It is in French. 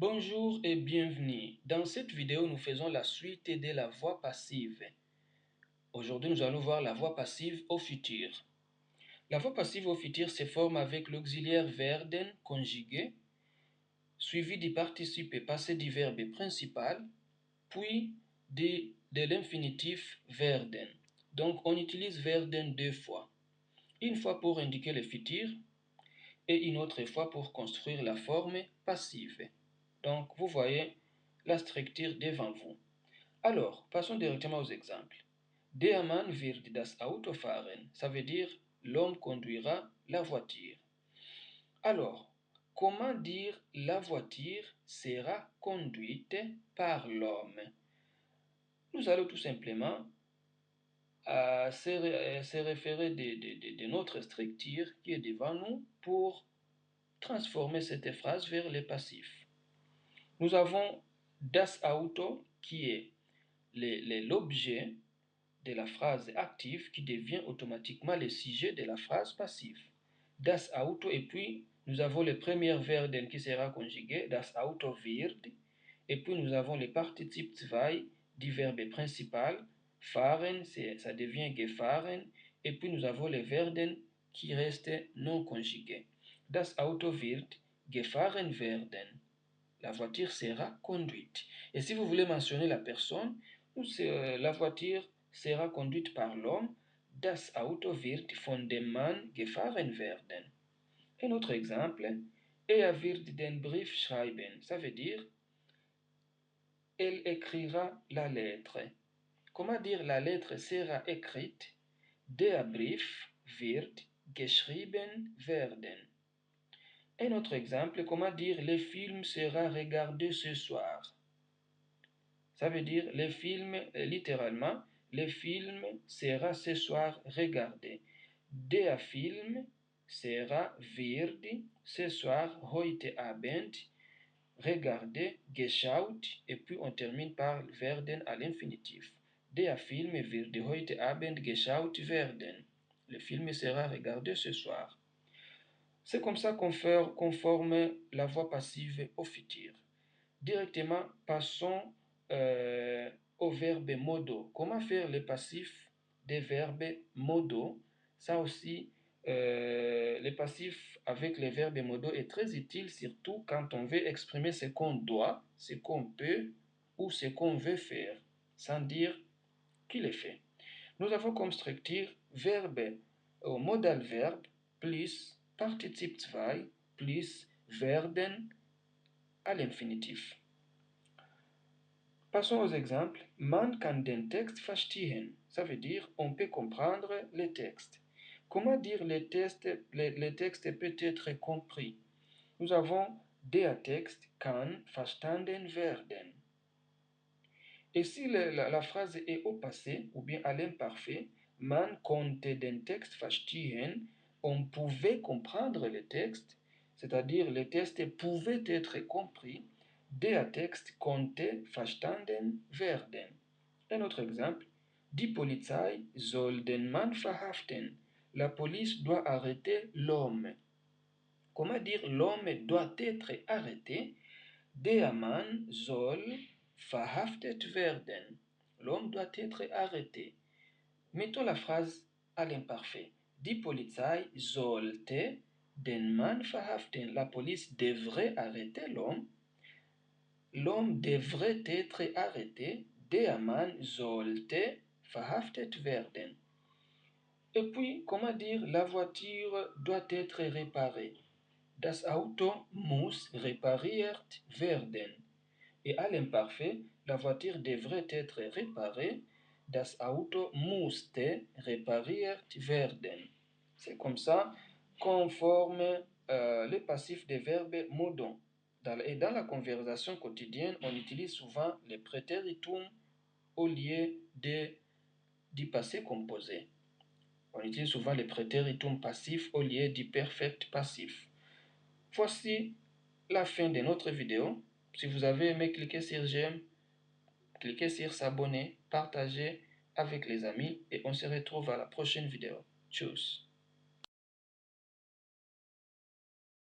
Bonjour et bienvenue. Dans cette vidéo, nous faisons la suite de la voix passive. Aujourd'hui, nous allons voir la voix passive au futur. La voix passive au futur se forme avec l'auxiliaire werden conjugué, suivi du participe passé du verbe principal, puis de l'infinitif werden. Donc, on utilise werden deux fois. Une fois pour indiquer le futur et une autre fois pour construire la forme passive. Donc, vous voyez la structure devant vous. Alors, passons directement aux exemples. Der Mann wird das Auto fahren. Ça veut dire l'homme conduira la voiture. Alors, comment dire la voiture sera conduite par l'homme? Nous allons tout simplement se référer de notre structure qui est devant nous pour transformer cette phrase vers le passif. Nous avons das Auto qui est l'objet de la phrase active qui devient automatiquement le sujet de la phrase passive. Das Auto, et puis nous avons le premier werden qui sera conjugué, das Auto wird, et puis nous avons le participe 2 du verbe principal, fahren, ça devient gefahren, et puis nous avons le werden qui reste non conjugué. Das Auto wird gefahren werden. La voiture sera conduite. Et si vous voulez mentionner la personne, la voiture sera conduite par l'homme. Das Auto wird von dem Mann gefahren werden. Un autre exemple, wird den Brief schreiben. Ça veut dire, elle écrira la lettre. Comment dire la lettre sera écrite? Der Brief wird geschrieben werden. Un autre exemple, comment dire le film sera regardé ce soir? Ça veut dire le film, littéralement, le film sera ce soir regardé. Der Film sera wird ce soir heute Abend regardé, geschaut, et puis on termine par werden à l'infinitif. Der Film wird heute Abend geschaut werden. Le film sera regardé ce soir. C'est comme ça qu'on forme la voix passive au futur. Directement, passons au verbe modo. Comment faire le passif des verbes modo? Ça aussi, le passif avec les verbes modo est très utile, surtout quand on veut exprimer ce qu'on doit, ce qu'on peut ou ce qu'on veut faire, sans dire qu'il est fait. Nous avons comme structure verbe au modal verbe plus participe 2 plus werden à l'infinitif. Passons aux exemples. Man kann den Text verstehen. Ça veut dire on peut comprendre le texte. Comment dire le texte peut être compris? Nous avons der Text kann verstanden werden. Et si la phrase est au passé ou bien à l'imparfait, man konnte den Text verstehen, on pouvait comprendre le texte, c'est-à-dire le texte pouvait être compris. Der Text konnte verstanden werden. Un autre exemple, die Polizei soll den Mann verhaften. La police doit arrêter l'homme. Comment dire l'homme doit être arrêté? Der Mann soll verhaftet werden. L'homme doit être arrêté. Mettons la phrase à l'imparfait. Die Polizei sollte den Mann verhaften. La police devrait arrêter l'homme. L'homme devrait être arrêté. Der Mann sollte verhaftet werden. Et puis, comment dire la voiture doit être réparée? Das Auto muss repariert werden. Et à l'imparfait, la voiture devrait être réparée. Das Auto musste repariert werden. C'est comme ça qu'on forme le passif des verbes modons. Et dans la conversation quotidienne, on utilise souvent le préteritum au lieu du passé composé. On utilise souvent le préteritum passif au lieu du perfect passif. Voici la fin de notre vidéo. Si vous avez aimé, cliquez sur j'aime, cliquez sur s'abonner, partagez avec les amis et on se retrouve à la prochaine vidéo. Tchuss.